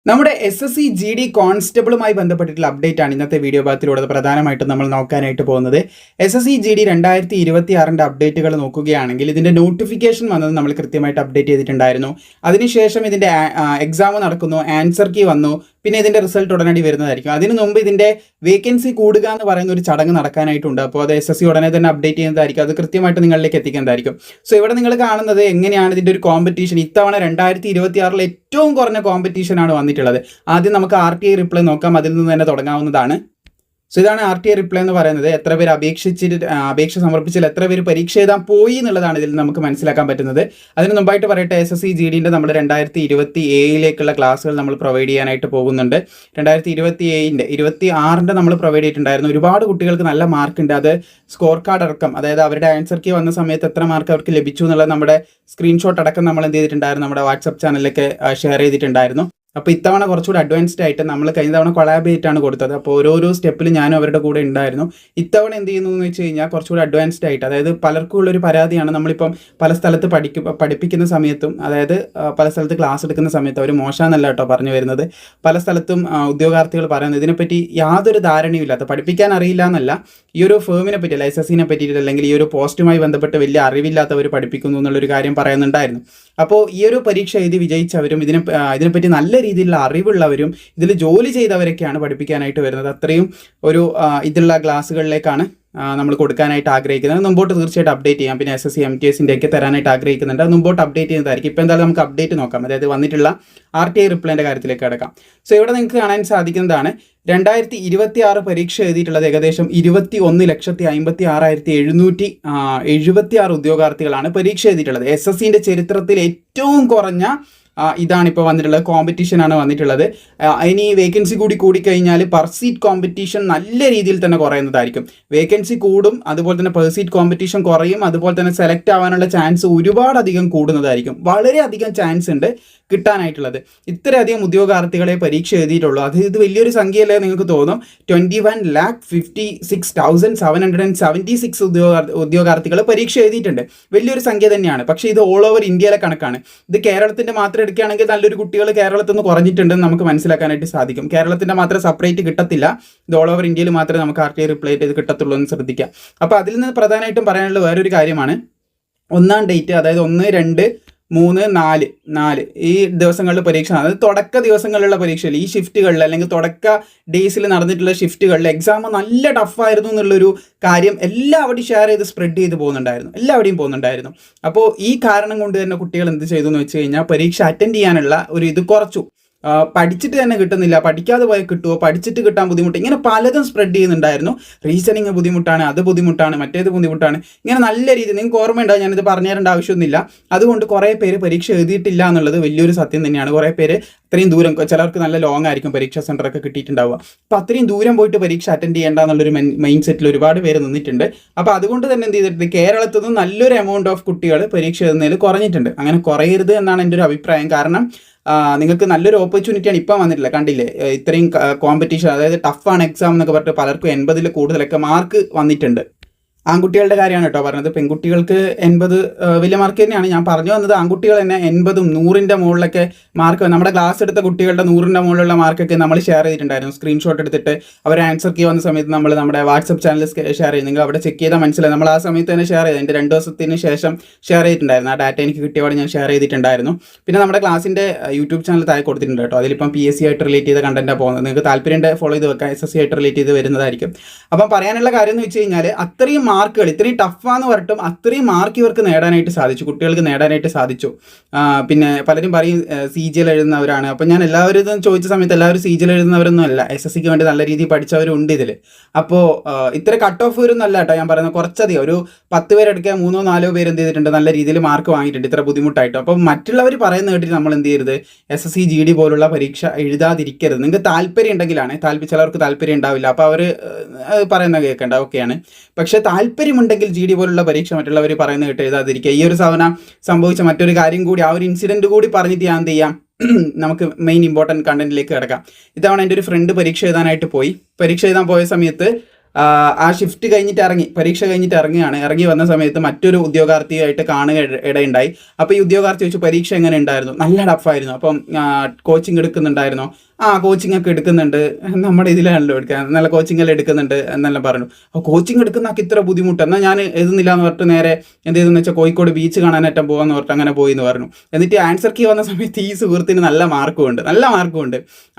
നമ്മുടെ SSC GD കോൺസ്റ്റബിളുമായി ബന്ധപ്പെട്ടിട്ടുള്ള update ആണ് ഇന്നത്തെ വീഡിയോ ഭാഗത്തിലൂടെ പ്രധാനമായിട്ടും നമ്മൾ നോക്കാനായിട്ട് പോകുന്നത്. SSC GD 2026 അപ്ഡേറ്റുകൾ നോക്കുകയാണെങ്കിൽ ഇതിന്റെ നോട്ടിഫിക്കേഷൻ വന്നത് നമ്മൾ കൃത്യമായിട്ട് അപ്ഡേറ്റ് ചെയ്തിട്ടുണ്ടായിരുന്നു. അതിനുശേഷം ഇതിന്റെ എക്സാം നടക്കുന്നു, ആൻസർ കീ വന്നു, പിന്നെ ഇതിന്റെ റിസൾട്ട് ഉടനടി വരുന്നതായിരിക്കും. അതിനു മുമ്പ് ഇതിന്റെ വേക്കൻസി കൂടുക എന്ന് പറയുന്ന ഒരു ചടങ്ങ് നടക്കാനായിട്ടുണ്ട്. അപ്പോൾ അത് SSC ഉടനെ തന്നെ അപ്ഡേറ്റ് ചെയ്യുന്നതായിരിക്കും, അത് കൃത്യമായിട്ട് നിങ്ങളിലേക്ക് എത്തിക്കുന്നതായിരിക്കും. സോ ഇവിടെ നിങ്ങൾ കാണുന്നത് എങ്ങനെയാണ് ഇതിന്റെ ഒരു കോമ്പറ്റീഷൻ. ഇത്തവണ 2026 ഏറ്റവും കുറഞ്ഞ കോമ്പറ്റീഷൻ ആണ് വന്നിട്ടുള്ളത്. ആദ്യം നമുക്ക് RTI റിപ്ലൈ നോക്കാം, അതിൽ നിന്ന് തന്നെ തുടങ്ങാവുന്നതാണ്. സോ ഇതാണ് RTI റിപ്ലൈ എന്ന് പറയുന്നത്. എത്ര പേര് അപേക്ഷ സമർപ്പിച്ചാൽ എത്ര പേര് പരീക്ഷ എഴുതാൻ പോയി എന്നുള്ളതാണ് ഇതിൽ നമുക്ക് മനസ്സിലാക്കാൻ പറ്റുന്നത്. അതിന് മുമ്പായിട്ട് പറയട്ടെ, SSC GDന്റെ നമ്മുടെ 2027 ക്ലാസ്സുകൾ നമ്മൾ പ്രൊവൈഡ് ചെയ്യാനായിട്ട് പോകുന്നുണ്ട്. 2026 നമ്മൾ പ്രൊവൈഡ് ചെയ്തിട്ടുണ്ടായിരുന്നു. ഒരുപാട് കുട്ടികൾക്ക് നല്ല മാർക്ക് ഉണ്ട്. അത് സ്കോർ കാർഡ് അടക്കം, അതായത് അവരുടെ ആൻസർ കീ വന്ന സമയത്ത് എത്ര മാർക്ക് അവർക്ക് ലഭിച്ചു എന്നുള്ളത് നമ്മുടെ സ്ക്രീൻഷോട്ട് അടക്കം നമ്മൾ എന്ത് ചെയ്തിട്ടുണ്ടായിരുന്നു, നമ്മുടെ വാട്സപ്പ് ചാനലിലൊക്കെ ഷെയർ ചെയ്തിട്ടുണ്ടായിരുന്നു. അപ്പോൾ ഇത്തവണ കുറച്ചുകൂടി അഡ്വാൻസ്ഡ് ആയിട്ട് നമ്മൾ കഴിഞ്ഞ തവണ കൊളാബറേറ്റ് ആണ് കൊടുത്തത്. അപ്പോൾ ഓരോരോ സ്റ്റെപ്പിൽ ഞാനും അവരുടെ കൂടെ ഉണ്ടായിരുന്നു. ഇത്തവണ എന്ത് ചെയ്യുന്നു എന്ന് വെച്ച് കഴിഞ്ഞാൽ കുറച്ചുകൂടി അഡ്വാൻസ്ഡ് ആയിട്ട്, അതായത് പലർക്കും ഉള്ളൊരു പരാതിയാണ്, നമ്മളിപ്പം പല സ്ഥലത്ത് പഠിപ്പിക്കുന്ന സമയത്തും, അതായത് പല സ്ഥലത്ത് ക്ലാസ് എടുക്കുന്ന സമയത്ത് അവർ മോശമെന്നല്ല കേട്ടോ പറഞ്ഞു വരുന്നത്. പല സ്ഥലത്തും ഉദ്യോഗാർത്ഥികൾ പറയുന്നത് ഇതിനെപ്പറ്റി യാതൊരു ധാരണയും ഇല്ലാത്ത, പഠിപ്പിക്കാൻ അറിയില്ല എന്നല്ല, ഈ ഒരു ഫേമിനെ പറ്റി അല്ല, SSCനെ പറ്റിയിട്ട് അല്ലെങ്കിൽ ഈ ഒരു പോസ്റ്റുമായി ബന്ധപ്പെട്ട് വലിയ അറിവില്ലാത്തവർ പഠിപ്പിക്കുന്നു എന്നുള്ളൊരു കാര്യം പറയുന്നുണ്ടായിരുന്നു. അപ്പോൾ ഈ ഒരു പരീക്ഷ എഴുതി വിജയിച്ചവരും ഇതിനെപ്പറ്റി നല്ല രീതിയിലുള്ള അറിവുള്ളവരും ഇതിൽ ജോലി ചെയ്തവരൊക്കെയാണ് പഠിപ്പിക്കാനായിട്ട് വരുന്നത്. അത്രയും ഒരു ഇതിലുള്ള ക്ലാസ്സുകളിലേക്കാണ് നമ്മൾ കൊടുക്കാനായിട്ട് ആഗ്രഹിക്കുന്നത്. മുമ്പോട്ട് തീർച്ചയായിട്ടും അപ്ഡേറ്റ് ചെയ്യാം. പിന്നെ SSC MTSന്റെ ഒക്കെ തരാനായിട്ട് ആഗ്രഹിക്കുന്നുണ്ട്. അത് മുമ്പോട്ട് അപ്ഡേറ്റ് ചെയ്യുന്നതായിരിക്കും. ഇപ്പോൾ എന്തായാലും നമുക്ക് അപ്ഡേറ്റ് നോക്കാം, അതായത് വന്നിട്ടുള്ള RTI റിപ്ലൈൻ്റെ കാര്യത്തിലേക്ക് കിടക്കാം. സോ ഇവിടെ നിങ്ങൾക്ക് കാണാൻ സാധിക്കുന്നതാണ് 2026 പരീക്ഷ എഴുതിയിട്ടുള്ളത് ഏകദേശം 21,56,776 ഉദ്യോഗാർത്ഥികളാണ് പരീക്ഷ എഴുതിയിട്ടുള്ളത്. SSCന്റെ ചരിത്രത്തിൽ ഏറ്റവും കുറഞ്ഞ ഇതാണ് ഇപ്പോൾ വന്നിട്ടുള്ളത്, കോമ്പറ്റീഷനാണ് വന്നിട്ടുള്ളത്. ഇനി വേക്കൻസി കൂടിക്കഴിഞ്ഞാൽ പെർ സീറ്റ് കോമ്പറ്റീഷൻ നല്ല രീതിയിൽ തന്നെ കുറയുന്നതായിരിക്കും. വേക്കൻസി കൂടും, അതുപോലെ തന്നെ പെർ സീറ്റ് കോമ്പറ്റീഷൻ കുറയും, അതുപോലെ തന്നെ സെലക്ട് ആവാനുള്ള ചാൻസ് ഒരുപാടധികം കൂടുന്നതായിരിക്കും. വളരെയധികം ചാൻസ് ഉണ്ട് കിട്ടാനായിട്ടുള്ളത്. ഇത്രയധികം ഉദ്യോഗാർത്ഥികളെ പരീക്ഷ എഴുതിയിട്ടുള്ളൂ. ഇത് വലിയൊരു സംഖ്യയല്ലേ നിങ്ങൾക്ക് തോന്നും. 21,56,776 ഉദ്യോഗാർത്ഥികൾ പരീക്ഷ എഴുതിയിട്ടുണ്ട്. വലിയൊരു സംഖ്യ തന്നെയാണ്. പക്ഷേ ഇത് ഓൾ ഓവർ ഇന്ത്യയിലെ കണക്കാണ്. ഇത് കേരളത്തിൻ്റെ മാത്രം എടുക്കുകയാണെങ്കിൽ നല്ലൊരു കുട്ടികൾ കേരളത്തിൽ നിന്ന് കുറഞ്ഞിട്ടുണ്ടെന്ന് നമുക്ക് മനസ്സിലാക്കാനായിട്ട് സാധിക്കും. കേരളത്തിൻ്റെ മാത്രം സെപ്പറേറ്റ് കിട്ടത്തില്ല, ഇത് ഓൾ ഓവർ ഇന്ത്യയിൽ മാത്രമേ നമുക്ക് RTI റിപ്ലൈ ചെയ്ത് കിട്ടത്തുള്ളൂ എന്ന് ശ്രദ്ധിക്കുക. അപ്പോൾ അതിൽ നിന്ന് പ്രധാനമായിട്ടും പറയാനുള്ള വേറൊരു കാര്യമാണ്, 1-ാം ഡേറ്റ്, അതായത് 1, 2, 3, 4 ഈ ദിവസങ്ങളിൽ പരീക്ഷ, അതായത് തുടക്ക ദിവസങ്ങളിലുള്ള പരീക്ഷയിൽ ഈ ഷിഫ്റ്റുകളിൽ അല്ലെങ്കിൽ തുടക്ക ഡേയ്സിൽ നടന്നിട്ടുള്ള ഷിഫ്റ്റുകളിൽ എക്സാം നല്ല ടഫായിരുന്നു എന്നുള്ളൊരു കാര്യം എല്ലാവരുടെയും ഷെയർ ചെയ്ത് സ്പ്രെഡ് ചെയ്ത് പോകുന്നുണ്ടായിരുന്നു. അപ്പോൾ ഈ കാരണം കൊണ്ട് തന്നെ കുട്ടികൾ എന്ത് ചെയ്തു എന്ന് വെച്ച് കഴിഞ്ഞാൽ പരീക്ഷ അറ്റൻഡ് ചെയ്യാനുള്ള ഒരു ഇത് കുറച്ചു. പഠിച്ചിട്ട് തന്നെ കിട്ടുന്നില്ല, പഠിക്കാതെ പോയി കിട്ടുമോ, പഠിച്ചിട്ട് കിട്ടാൻ ബുദ്ധിമുട്ട്, ഇങ്ങനെ പലതും സ്പ്രെഡ് ചെയ്യുന്നുണ്ടായിരുന്നു. റീസണിങ് ബുദ്ധിമുട്ടാണ്, അത് ബുദ്ധിമുട്ടാണ്, മറ്റേത് ബുദ്ധിമുട്ടാണ്, ഇങ്ങനെ നല്ല രീതിയിൽ നിങ്ങൾക്ക് ഓർമ്മയുണ്ടാവും, ഞാനിത് പറഞ്ഞു തരേണ്ട ആവശ്യമൊന്നുമില്ല. അതുകൊണ്ട് കുറേ പേര് പരീക്ഷ എഴുതിയിട്ടില്ല എന്നുള്ളത് വലിയൊരു സത്യം തന്നെയാണ്. കുറേ പേര് അത്രയും ദൂരം, ചിലർക്ക് നല്ല ലോങ് ആയിരിക്കും പരീക്ഷാ സെൻ്ററൊക്കെ കിട്ടിയിട്ടുണ്ടാവുക. അപ്പോൾ അത്രയും ദൂരം പോയിട്ട് പരീക്ഷ അറ്റൻഡ് ചെയ്യേണ്ട എന്നുള്ളൊരു മൈൻഡ് സെറ്റിൽ ഒരുപാട് പേര് നിന്നിട്ടുണ്ട്. അപ്പോൾ അതുകൊണ്ട് തന്നെ എന്ത് ചെയ്തിട്ടുണ്ട്, കേരളത്തിൽ നിന്ന് നല്ലൊരു എമൗണ്ട് ഓഫ് കുട്ടികൾ പരീക്ഷ എഴുതുന്നതിൽ കുറഞ്ഞിട്ടുണ്ട്. അങ്ങനെ കുറയരുത് എന്നാണ് എൻ്റെ ഒരു അഭിപ്രായം. കാരണം നിങ്ങൾക്ക് നല്ലൊരു ഓപ്പർച്യൂണിറ്റിയാണ് ഇപ്പം വന്നിട്ടില്ല, കണ്ടില്ലേ, ഇത്രയും കോമ്പറ്റീഷൻ, അതായത് ടഫാണ് എക്സാം എന്നൊക്കെ പറഞ്ഞിട്ട് പലർക്കും 80 കൂടുതലൊക്കെ മാർക്ക് വന്നിട്ടുണ്ട്. ആൺകുട്ടികളുടെ കാര്യമാണ് കേട്ടോ പറഞ്ഞത്. പെൺകുട്ടികൾക്ക് 80 വലിയ മാർക്ക് തന്നെയാണ്. ഞാൻ പറഞ്ഞു വന്നത് ആൺകുട്ടികൾ തന്നെ 80ഉം 100ൻ്റെ മുകളിലൊക്കെ മാർക്ക്, നമ്മുടെ ക്ലാസ് എടുത്ത കുട്ടികളുടെ 100ൻ്റെ മുകളിലുള്ള മാർക്കൊക്കെ നമ്മൾ ഷെയർ ചെയ്തിട്ടുണ്ടായിരുന്നു. സ്ക്രീൻഷോട്ട് എടുത്തിട്ട് അവർ ആൻസർ കീ വന്ന സമയത്ത് നമ്മൾ നമ്മുടെ വാട്സപ്പ് ചാനലിൽ ഷെയർ ചെയ്ത്, നിങ്ങൾ അവിടെ ചെക്ക് ചെയ്താൽ മനസ്സിലായി. നമ്മൾ ആ സമയത്ത് തന്നെ ഷെയർ ചെയ്ത്, എൻ്റെ 2 ദിവസത്തിന് ശേഷം ഷെയർ ചെയ്തിട്ടുണ്ടായിരുന്നു. ആ ഡാറ്റ എനിക്ക് കിട്ടിയവിടെ ഞാൻ ഷെയർ ചെയ്തിട്ടുണ്ടായിരുന്നു. പിന്നെ നമ്മുടെ ക്ലാസിൻ്റെ യൂട്യൂബ് ചാനൽ താഴെ കൊടുത്തിട്ടുണ്ട് കേട്ടോ. അതിലിപ്പം PSC ആയിട്ട് റിലേറ്റ് ചെയ്ത കണ്ടൻറ്റാണ് പോകുന്നത്. നിങ്ങൾക്ക് താല്പര്യം ഫോളോ ചെയ്ത് വെക്കാം, SSC ആയിട്ട് റിലേറ്റ് ചെയ്ത് വരുന്നതായിരിക്കും. അപ്പം പറയാനുള്ള കാര്യം എന്ന് വെച്ച് കഴിഞ്ഞാൽ അത്രയും മാർക്കുകൾ, ഇത്രയും ടഫാന്ന് പറഞ്ഞിട്ടും അത്രയും മാർക്ക് ഇവർക്ക് നേടാനായിട്ട് സാധിച്ചു, കുട്ടികൾക്ക് നേടാനായിട്ട് സാധിച്ചു. പിന്നെ പലരും പറയും CGL എഴുതുന്നവരാണ്. അപ്പം ഞാൻ എല്ലാവരും ചോദിച്ച സമയത്ത് എല്ലാവരും CGL എഴുതുന്നവരൊന്നും അല്ല, SSCക്ക് വേണ്ടി നല്ല രീതിയിൽ പഠിച്ചവരുണ്ട് ഇതിൽ. അപ്പോൾ ഇത്ര കട്ട് ഓഫ് വരുന്നല്ല കേട്ടോ ഞാൻ പറയുന്നത്, കുറച്ചധികം ഒരു 10 പേരെടുക്കുക 3-4 പേര് എന്ത് ചെയ്തിട്ടുണ്ട്, നല്ല രീതിയിൽ മാർക്ക് വാങ്ങിയിട്ടുണ്ട് ഇത്ര ബുദ്ധിമുട്ടായിട്ട്. അപ്പോൾ മറ്റുള്ളവർ പറയുന്ന കേട്ടിട്ട് നമ്മൾ എന്ത് ചെയ്യരുത്, SSC GD പോലുള്ള പരീക്ഷ എഴുതാതിരിക്കരുത്. നിങ്ങൾക്ക് താല്പര്യം ഉണ്ടെങ്കിലാണ്, ചിലർക്ക് താല്പര്യം ഉണ്ടാവില്ല, അപ്പോൾ അവർ പറയുന്നത് കേൾക്കേണ്ട, ഓക്കെയാണ്. പക്ഷേ താല്പര്യമുണ്ടെങ്കിൽ GD പോലുള്ള പരീക്ഷ മറ്റുള്ളവർ പറയുന്നത് കേട്ട് എഴുതാതിരിക്കുക. ഈ ഒരു സംഭവിച്ച മറ്റൊരു കാര്യം കൂടി, ആ ഒരു ഇൻസിഡൻറ്റ് കൂടി പറഞ്ഞിട്ട് ഞാൻ എന്ത് ചെയ്യാം, നമുക്ക് മെയിൻ ഇമ്പോർട്ടൻറ്റ് കണ്ടന്റിലേക്ക് കിടക്കാം. ഇതാണ് എൻ്റെ ഒരു ഫ്രണ്ട് പരീക്ഷ എഴുതാൻ പോയ സമയത്ത് ആ ഷിഫ്റ്റ് കഴിഞ്ഞിട്ട് പരീക്ഷ കഴിഞ്ഞിട്ട് ഇറങ്ങി വന്ന സമയത്ത് മറ്റൊരു ഉദ്യോഗാർത്ഥിയായിട്ട് കാണുക ഇടയുണ്ടായി. അപ്പോൾ ഈ ഉദ്യോഗാർത്ഥി ചോദിച്ചു, പരീക്ഷ എങ്ങനെ ഉണ്ടായിരുന്നു? നല്ല ടഫായിരുന്നു. അപ്പം കോച്ചിങ് എടുക്കുന്നുണ്ടായിരുന്നോ? കോച്ചിങ് ഒക്കെ എടുക്കുന്നുണ്ട്, നമ്മുടെ ഇതിലാണല്ലോ എടുക്കുക, നല്ല കോച്ചിങ് എല്ലാം എടുക്കുന്നുണ്ട് എന്നെല്ലാം പറഞ്ഞു. അപ്പോൾ കോച്ചിങ് എടുക്കുന്നതൊക്കെ ഇത്ര ബുദ്ധിമുട്ട്, എന്നാൽ ഞാൻ എഴുതുന്നില്ല എന്ന് പറഞ്ഞിട്ട് നേരെ എന്ത് ചെയ്തെന്ന് വെച്ചാൽ കോഴിക്കോട് ബീച്ച് കാണാനായിട്ടും പോകാമെന്ന് പറഞ്ഞിട്ട് അങ്ങനെ പോയി എന്ന് പറഞ്ഞു. എന്നിട്ട് ആൻസർ കീ വന്ന സമയത്ത് ഈ സുഹൃത്തിന് നല്ല മാർക്കും ഉണ്ട്.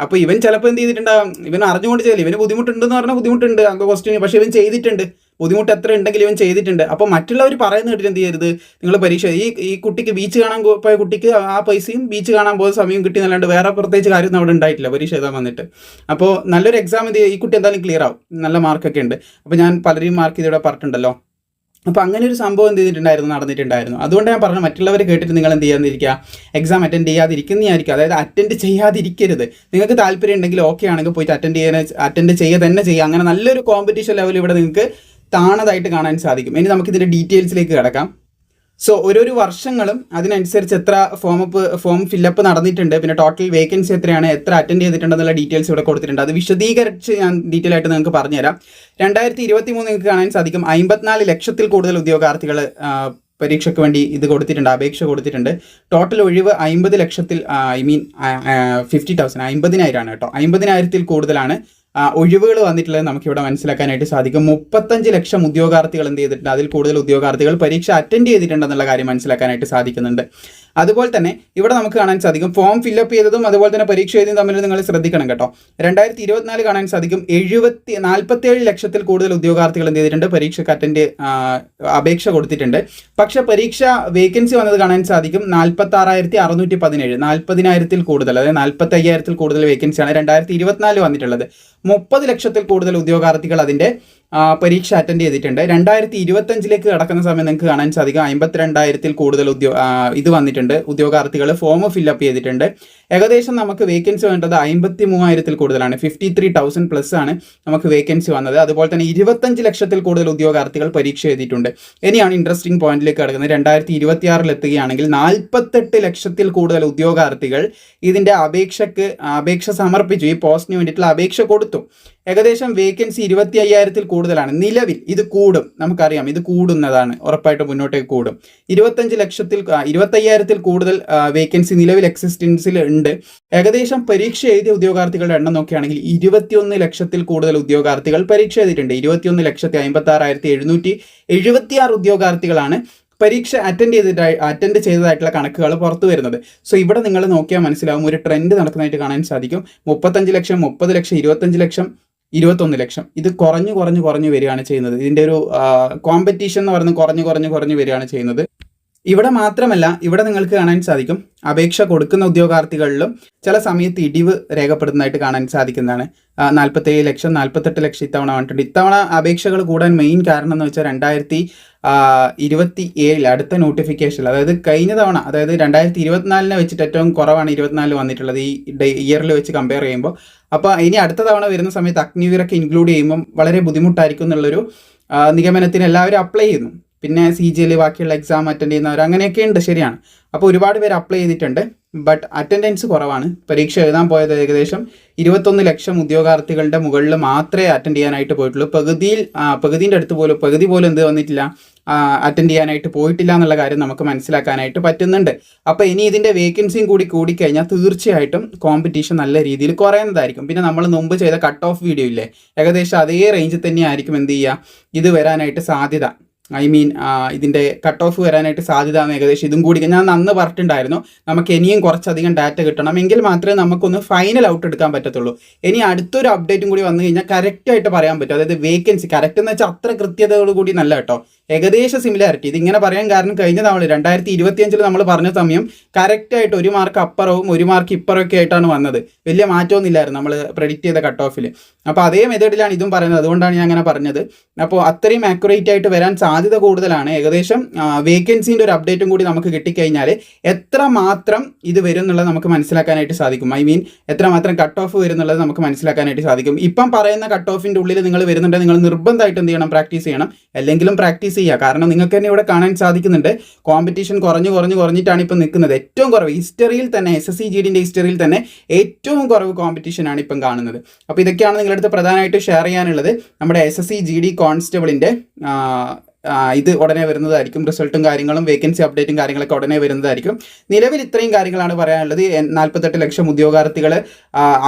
അപ്പോൾ ഇവൻ ചിലപ്പോൾ എന്ത് ചെയ്തിട്ടുണ്ടാകും, ഇവൻ അറിഞ്ഞുകൊണ്ട് ചെയ്യില്ല, ഇവന് ബുദ്ധിമുട്ടുണ്ടെന്ന് പറഞ്ഞാൽ ബുദ്ധിമുട്ടുണ്ട് ക്വസ്റ്റ്യൻ, പക്ഷേ ഇവൻ ചെയ്തിട്ടുണ്ട്, ബുദ്ധിമുട്ട് എത്ര ഉണ്ടെങ്കിലും ഇവൻ ചെയ്തിട്ടുണ്ട്. അപ്പോൾ മറ്റുള്ളവർ പറയുന്ന കേട്ടിട്ട് എന്ത് ചെയ്യരുത്, നിങ്ങൾ പരീക്ഷ ഈ കുട്ടിക്ക് ബീച്ച് കാണാൻ പോയ കുട്ടിക്ക് ആ പൈസയും ബീച്ച് കാണാൻ പോകുന്ന സമയം കിട്ടി എന്നല്ലാണ്ട് വേറെ പ്രത്യേകിച്ച് കാര്യമൊന്നും അവിടെ ഉണ്ടായിട്ടില്ല പരീക്ഷ എഴുതാൻ വന്നിട്ട്. അപ്പോൾ നല്ലൊരു എക്സാം ഈ കുട്ടി എന്തായാലും ക്ലിയർ ആവും, നല്ല മാർക്കൊക്കെ ഉണ്ട്. അപ്പോൾ ഞാൻ പലരെയും മാർക്ക് ചെയ്തിവിടെ പറഞ്ഞിട്ടുണ്ടല്ലോ. അപ്പോൾ അങ്ങനെ ഒരു സംഭവം എന്ത് നടന്നിട്ടുണ്ടായിരുന്നു. അതുകൊണ്ട് ഞാൻ പറഞ്ഞു, മറ്റുള്ളവർ കേട്ടിട്ട് നിങ്ങൾ എന്ത് ചെയ്യാതിരിക്കുക, എക്സാം അറ്റൻഡ് ചെയ്യാതിരിക്കുന്നതായിരിക്കും. അതായത് അറ്റൻഡ് ചെയ്യാതിരിക്കരുത്. നിങ്ങൾക്ക് താല്പര്യം ഉണ്ടെങ്കിൽ ഓക്കെ ആണെങ്കിൽ പോയിട്ട് അറ്റൻഡ് ചെയ്യുക തന്നെ ചെയ്യുക. അങ്ങനെ നല്ലൊരു കോമ്പറ്റീഷൻ ലെവൽ ഇവിടെ നിങ്ങൾക്ക് താണതായിട്ട് കാണാൻ സാധിക്കും. ഇനി നമുക്കിതിൻ്റെ ഡീറ്റെയിൽസിലേക്ക് കിടക്കാം. സോ ഓരോരോ വർഷങ്ങളും അതിനനുസരിച്ച് എത്ര ഫോം ഫില്ലപ്പ് നടന്നിട്ടുണ്ട്, പിന്നെ ടോട്ടൽ വേക്കൻസി എത്രയാണ്, എത്ര അറ്റൻഡ് ചെയ്തിട്ടുണ്ടെന്നുള്ള ഡീറ്റെയിൽസ് ഇവിടെ കൊടുത്തിട്ടുണ്ട്. അത് വിശദീകരിച്ച് ഞാൻ ഡീറ്റെയിൽ ആയിട്ട് നിങ്ങൾക്ക് പറഞ്ഞുതരാം. 2023 നിങ്ങൾക്ക് കാണാൻ സാധിക്കും 54 ലക്ഷത്തിൽ കൂടുതൽ ഉദ്യോഗാർത്ഥികൾ പരീക്ഷയ്ക്ക് വേണ്ടി അപേക്ഷ കൊടുത്തിട്ടുണ്ട്. ടോട്ടൽ ഒഴിവ് 50 ലക്ഷത്തിൽ 50,000 50,000 കേട്ടോ, 50,000 കൂടുതലാണ് ഒഴിവുകൾ വന്നിട്ടുള്ളത് നമുക്കിവിടെ മനസ്സിലാക്കാനായിട്ട് സാധിക്കും. 35 ലക്ഷം ഉദ്യോഗാർത്ഥികൾ എന്ത് ചെയ്തിട്ടുണ്ട്, അതിൽ കൂടുതൽ ഉദ്യോഗാർത്ഥികൾ പരീക്ഷ അറ്റൻഡ് ചെയ്തിട്ടുണ്ടെന്നുള്ള കാര്യം മനസ്സിലാക്കാനായിട്ട് സാധിക്കുന്നുണ്ട്. അതുപോലെ തന്നെ ഇവിടെ നമുക്ക് കാണാൻ സാധിക്കും ഫോം ഫില്ലപ്പ് ചെയ്തതും അതുപോലെ തന്നെ പരീക്ഷ എഴുതിയും തമ്മിൽ നിങ്ങൾ ശ്രദ്ധിക്കണം കേട്ടോ. 2024 കാണാൻ സാധിക്കും 47 ലക്ഷത്തിൽ കൂടുതൽ ഉദ്യോഗാർത്ഥികൾ എന്ത് ചെയ്തിട്ടുണ്ട്, പരീക്ഷയ്ക്ക് അപേക്ഷ കൊടുത്തിട്ടുണ്ട്. പക്ഷേ പരീക്ഷ വേക്കൻസി വന്നത് കാണാൻ സാധിക്കും 46,617 40,000 കൂടുതൽ, അതായത് 45,000 കൂടുതൽ വേക്കൻസിയാണ് 2024 വന്നിട്ടുള്ളത്. 30 ലക്ഷത്തിൽ കൂടുതൽ ഉദ്യോഗാർത്ഥികൾ അതിൻ്റെ പരീക്ഷ അറ്റൻഡ് ചെയ്തിട്ടുണ്ട്. 2025 കടക്കുന്ന സമയം നിങ്ങൾക്ക് കാണാൻ സാധിക്കും 52,000 കൂടുതൽ വന്നിട്ടുണ്ട്, ഉദ്യോഗാർത്ഥികൾ ഫോം ഫില്ലപ്പ് ചെയ്തിട്ടുണ്ട്. ഏകദേശം നമുക്ക് വേക്കൻസി വേണ്ടത് 53,000 കൂടുതലാണ്, 53,000 പ്ലസ് ആണ് നമുക്ക് വേക്കൻസി വന്നത്. അതുപോലെ തന്നെ 25 ലക്ഷത്തിൽ കൂടുതൽ ഉദ്യോഗാർത്ഥികൾ പരീക്ഷ എഴുതിയിട്ടുണ്ട്. ഇനിയാണ് ഇൻട്രസ്റ്റിംഗ് പോയിന്റിലേക്ക് കിടക്കുന്നത്. 2026 എത്തുകയാണെങ്കിൽ 48 ലക്ഷത്തിൽ കൂടുതൽ ഉദ്യോഗാർത്ഥികൾ ഇതിൻ്റെ അപേക്ഷ സമർപ്പിച്ചു, ഈ പോസ്റ്റിന് വേണ്ടിയിട്ടുള്ള അപേക്ഷ കൊടുത്തു. ഏകദേശം വേക്കൻസി 25,000 കൂടുതലാണ്. നിലവിൽ ഇത് കൂടും, നമുക്കറിയാം, ഇത് കൂടുന്നതാണ്, ഉറപ്പായിട്ടും മുന്നോട്ടേക്ക് കൂടും. 25,000 കൂടുതൽ വേക്കൻസി നിലവിൽ എക്സിസ്റ്റൻസിൽ ഉണ്ട്. ഏകദേശം പരീക്ഷ എഴുതിയ ഉദ്യോഗാർത്ഥികളുടെ എണ്ണം നോക്കുകയാണെങ്കിൽ 21 ലക്ഷത്തിൽ കൂടുതൽ ഉദ്യോഗാർത്ഥികൾ പരീക്ഷ എഴുതിയിട്ടുണ്ട്. 21,56,776 ഉദ്യോഗാർത്ഥികളാണ് പരീക്ഷ അറ്റൻഡ് ചെയ്തതായിട്ടുള്ള കണക്കുകൾ പുറത്തു വരുന്നത്. സോ ഇവിടെ നിങ്ങൾ നോക്കിയാൽ മനസ്സിലാവും, ഒരു ട്രെൻഡ് നടക്കുന്നതായിട്ട് കാണാൻ സാധിക്കും. 35 ലക്ഷം, 30 ലക്ഷം, 25 ലക്ഷം, 21 ലക്ഷം, ഇത് കുറഞ്ഞു വരികയാണ് ചെയ്യുന്നത്. ഇതിൻ്റെ ഒരു കോമ്പറ്റീഷൻ എന്ന് പറയുന്നത് കുറഞ്ഞു വരികയാണ് ചെയ്യുന്നത്. ഇവിടെ മാത്രമല്ല, ഇവിടെ നിങ്ങൾക്ക് കാണാൻ സാധിക്കും അപേക്ഷ കൊടുക്കുന്ന ഉദ്യോഗാർത്ഥികളിലും ചില സമയത്ത് ഇടിവ് രേഖപ്പെടുന്നതായിട്ട് കാണാൻ സാധിക്കുന്നതാണ്. 47 ലക്ഷം, 48 ലക്ഷം ഇത്തവണ വന്നിട്ടുണ്ട്. ഇത്തവണ അപേക്ഷകൾ കൂടാൻ മെയിൻ കാരണം എന്ന് വെച്ചാൽ 2027 അടുത്ത നോട്ടിഫിക്കേഷനിൽ, അതായത് കഴിഞ്ഞ തവണ, അതായത് 2024 വെച്ചിട്ട് ഏറ്റവും കുറവാണ് 24 വന്നിട്ടുള്ളത് ഈ ഇയറിൽ വെച്ച് കമ്പയർ ചെയ്യുമ്പോൾ. അപ്പോൾ ഇനി അടുത്ത തവണ വരുന്ന സമയത്ത് അഗ്നിവീറൊക്കെ ഇൻക്ലൂഡ് ചെയ്യുമ്പം വളരെ ബുദ്ധിമുട്ടായിരിക്കും എന്നുള്ളൊരു നിഗമനത്തിന് എല്ലാവരും അപ്ലൈ ചെയ്യുന്നു. പിന്നെ CGL ബാക്കിയുള്ള എക്സാം അറ്റൻഡ് ചെയ്യുന്നവർ അങ്ങനെയൊക്കെ ഉണ്ട്, ശരിയാണ്. അപ്പോൾ ഒരുപാട് പേര് അപ്ലൈ ചെയ്തിട്ടുണ്ട്, ബട്ട് അറ്റൻഡൻസ് കുറവാണ്. പരീക്ഷ എഴുതാൻ പോയത് ഏകദേശം 21 ലക്ഷം ഉദ്യോഗാർത്ഥികളുടെ മുകളിൽ മാത്രമേ അറ്റൻഡ് ചെയ്യാനായിട്ട് പോയിട്ടുള്ളൂ. പകുതി പോലും എന്ത് വന്നിട്ടില്ല, അറ്റൻഡ് ചെയ്യാനായിട്ട് പോയിട്ടില്ല എന്നുള്ള കാര്യം നമുക്ക് മനസ്സിലാക്കാനായിട്ട് പറ്റുന്നുണ്ട്. അപ്പോൾ ഇനി ഇതിൻ്റെ വേക്കൻസിയും കൂടിക്കഴിഞ്ഞാൽ തീർച്ചയായിട്ടും കോമ്പറ്റീഷൻ നല്ല രീതിയിൽ കുറയുന്നതായിരിക്കും. പിന്നെ നമ്മൾ മുമ്പ് ചെയ്ത കട്ട് ഓഫ് വീഡിയോ ഇല്ലേ, ഏകദേശം അതേ റേഞ്ചിൽ തന്നെയായിരിക്കും എന്ത് ചെയ്യുക, ഇത് വരാനായിട്ട് സാധ്യത. ഇതിൻ്റെ കട്ട് ഓഫ് വരാനായിട്ട് സാധ്യത ഏകദേശം ഇതും കൂടി ഞാൻ അന്ന് പറഞ്ഞിട്ടുണ്ടായിരുന്നു. നമുക്ക് ഇനിയും കുറച്ചധികം ഡാറ്റ കിട്ടണം, എങ്കിൽ മാത്രമേ നമുക്കൊന്ന് ഫൈനൽ ഔട്ട് എടുക്കാൻ പറ്റത്തുള്ളൂ. ഇനി അടുത്തൊരു അപ്ഡേറ്റും കൂടി വന്നു കഴിഞ്ഞാൽ കറക്റ്റായിട്ട് പറയാൻ പറ്റും. അതായത് വേക്കൻസി കറക്റ്റ് എന്ന് വെച്ചാൽ അത്ര കൃത്യതയോട് കൂടി നല്ല കേട്ടോ, ഏകദേശം സിമിലാരിറ്റി. ഇതിങ്ങനെ പറയാൻ കാരണം കഴിഞ്ഞ തവണ 2025 നമ്മൾ പറഞ്ഞ സമയം കറക്റ്റായിട്ട് 1 മാർക്ക് അപ്പുറവും 1 മാർക്ക് ഇപ്പുറമൊക്കെ ആയിട്ടാണ് വന്നത്. വലിയ മാറ്റമൊന്നുമില്ലായിരുന്നു നമ്മൾ പ്രെഡിക്റ്റ് ചെയ്ത കട്ട് ഓഫിൽ. അപ്പോൾ അതേ മെത്തേഡിലാണ് ഇതും പറയുന്നത്, അതുകൊണ്ടാണ് ഞാൻ അങ്ങനെ പറഞ്ഞത്. അപ്പോൾ അത്രയും ആക്യുറേറ്റ് ആയിട്ട് വരാൻ സാധ്യത കൂടുതലാണ്. ഏകദേശം വേക്കൻസിൻ്റെ ഒരു അപ്ഡേറ്റും കൂടി നമുക്ക് കിട്ടിക്കഴിഞ്ഞാൽ എത്രമാത്രം ഇത് വരും എന്നുള്ളത് നമുക്ക് മനസ്സിലാക്കാനായിട്ട് സാധിക്കും. ഐ മീൻ എത്രമാത്രം കട്ട് ഓഫ് വരും എന്നുള്ളത് നമുക്ക് മനസ്സിലാക്കാനായിട്ട് സാധിക്കും. ഇപ്പം പറയുന്ന കട്ട് ഓഫിൻ്റെ ഉള്ളിൽ നിങ്ങൾ വരുന്നുണ്ടെങ്കിൽ നിങ്ങൾ നിർബന്ധമായിട്ട് എന്ത് ചെയ്യണം, പ്രാക്ടീസ് ചെയ്യണം. അല്ലെങ്കിലും പ്രാക്ടീസ് ചെയ്യുക. കാരണം നിങ്ങൾക്ക് തന്നെ ഇവിടെ കാണാൻ സാധിക്കുന്നുണ്ട് കോമ്പറ്റീഷൻ കുറഞ്ഞിട്ടാണ് ഇപ്പം നിൽക്കുന്നത്. ഏറ്റവും കുറവ് ഹിസ്റ്ററിയിൽ തന്നെ SSC GDൻ്റെ ഹിസ്റ്ററിയിൽ തന്നെ ഏറ്റവും കുറവ് കോമ്പറ്റീഷനാണ് ഇപ്പം കാണുന്നത്. അപ്പോൾ ഇതൊക്കെയാണ് നിങ്ങളുടെ അടുത്ത് പ്രധാനമായിട്ട് ഷെയർ ചെയ്യാനുള്ളത്. നമ്മുടെ SSC GD കോൺസ്റ്റബിളിൻ്റെ ഇത് ഉടനെ വരുന്നതായിരിക്കും. റിസൾട്ടും കാര്യങ്ങളും വേക്കൻസി അപ്ഡേറ്റും കാര്യങ്ങളൊക്കെ ഉടനെ വരുന്നതായിരിക്കും. നിലവിൽ ഇത്രയും കാര്യങ്ങളാണ് പറയാനുള്ളത്. 48 ലക്ഷം ഉദ്യോഗാർത്ഥികൾ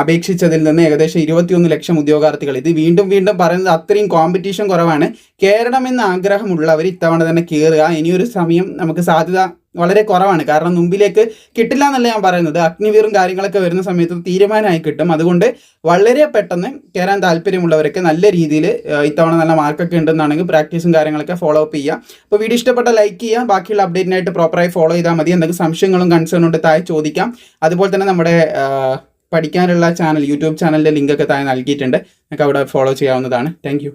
അപേക്ഷിച്ചതിൽ നിന്ന് ഏകദേശം 21 ലക്ഷം ഉദ്യോഗാർത്ഥികൾ. ഇത് വീണ്ടും പറയുന്നത് അത്രയും കോമ്പറ്റീഷൻ കുറവാണ്. കയറണമെന്ന് ആഗ്രഹമുള്ളവർ ഇത്തവണ തന്നെ കയറുക. ഇനിയൊരു സമയം നമുക്ക് സാധ്യത വളരെ കുറവാണ്. കാരണം മുമ്പിലേക്ക് കിട്ടില്ല എന്നല്ല ഞാൻ പറയുന്നത്. അഗ്നിവീറും കാര്യങ്ങളൊക്കെ വരുന്ന സമയത്ത് തീരുമാനമായി കിട്ടും. അതുകൊണ്ട് വളരെ പെട്ടെന്ന് കയറാൻ താല്പര്യമുള്ളവരൊക്കെ നല്ല രീതിയിൽ ഇത്തവണ നല്ല മാർക്കൊക്കെ ഉണ്ടെന്നാണെങ്കിൽ പ്രാക്ടീസും കാര്യങ്ങളൊക്കെ ഫോളോ അപ്പ് ചെയ്യുക. അപ്പോൾ വീഡിയോ ഇഷ്ടപ്പെട്ട ലൈക്ക് ചെയ്യുക. ബാക്കിയുള്ള അപ്ഡേറ്റിനായിട്ട് പ്രോപ്പറായി ഫോളോ ചെയ്താൽ മതി. എന്തെങ്കിലും സംശയങ്ങളും കൺസേൺ ഉണ്ട് താഴെ ചോദിക്കാം. അതുപോലെ തന്നെ നമ്മുടെ പഠിക്കാനുള്ള ചാനൽ, യൂട്യൂബ് ചാനലിൻ്റെ ലിങ്കൊക്കെ താഴെ നൽകിയിട്ടുണ്ട്. നിങ്ങൾക്ക് അവിടെ ഫോളോ ചെയ്യാവുന്നതാണ്. താങ്ക്